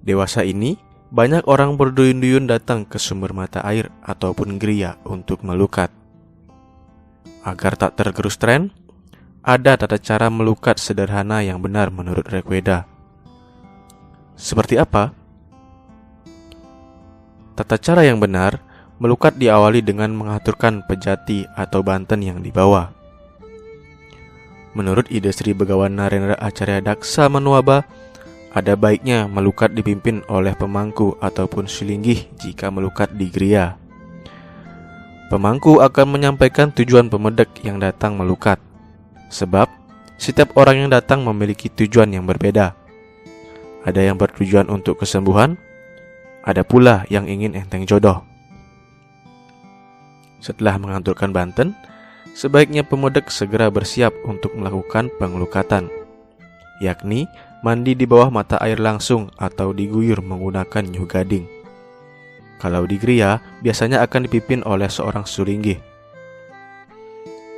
Dewasa ini, banyak orang berduyun-duyun datang ke sumber mata air ataupun gria untuk melukat. Agar tak tergerus tren, ada tata cara melukat sederhana yang benar menurut Rigveda. Seperti apa? Tata cara yang benar, melukat diawali dengan mengaturkan pejati atau banten yang dibawa. Menurut ide Sri Begawan Narendra Acarya Daksa Manuaba, ada baiknya melukat dipimpin oleh pemangku ataupun silinggih jika melukat di gria. Pemangku akan menyampaikan tujuan pemedek yang datang melukat, sebab setiap orang yang datang memiliki tujuan yang berbeda. Ada yang bertujuan untuk kesembuhan, ada pula yang ingin enteng jodoh. Setelah menganturkan banten, sebaiknya pemedek segera bersiap untuk melakukan pengelukatan, yakni mandi di bawah mata air langsung atau diguyur menggunakan nyuh gading. Kalau di gria, biasanya akan dipimpin oleh seorang sulinggih.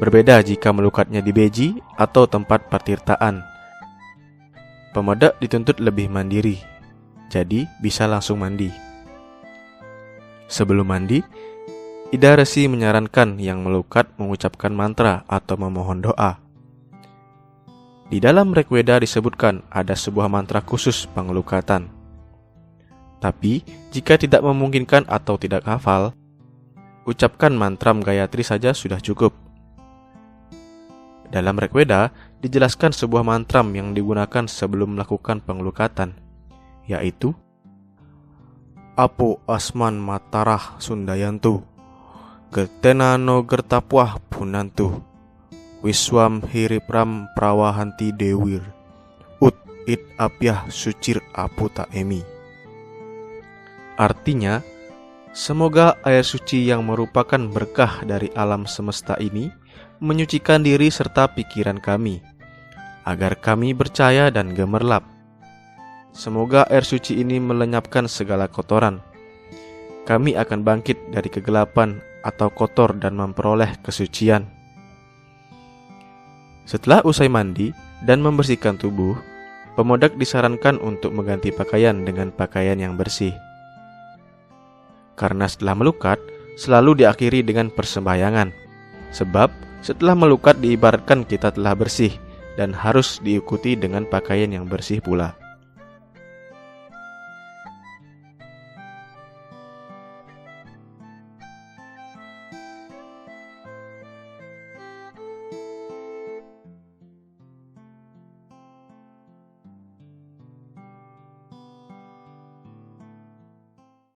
Berbeda jika melukatnya di beji atau tempat patirtaan. Pemedek dituntut lebih mandiri, jadi bisa langsung mandi. Sebelum mandi, Ida Resi menyarankan yang melukat mengucapkan mantra atau memohon doa. Di dalam Rigveda disebutkan ada sebuah mantra khusus pengelukatan. Tapi, jika tidak memungkinkan atau tidak hafal, ucapkan mantram Gayatri saja sudah cukup. Dalam Rigveda dijelaskan sebuah mantram yang digunakan sebelum melakukan pengelukatan, yaitu Apo Asman Matarah Sundayantu Gertenano Gertapuah Punantu Wiswam Hiripram Prawahanti Dewir Ut It Apyah Sucir Aputa Emi. Artinya, semoga air suci yang merupakan berkah dari alam semesta ini menyucikan diri serta pikiran kami, agar kami bercahaya dan gemerlap. Semoga air suci ini melenyapkan segala kotoran. Kami akan bangkit dari kegelapan atau kotor dan memperoleh kesucian. Setelah usai mandi dan membersihkan tubuh, pemedek disarankan untuk mengganti pakaian dengan pakaian yang bersih. Karena setelah melukat, selalu diakhiri dengan persembahyangan. Sebab setelah melukat diibaratkan kita telah bersih dan harus diikuti dengan pakaian yang bersih pula.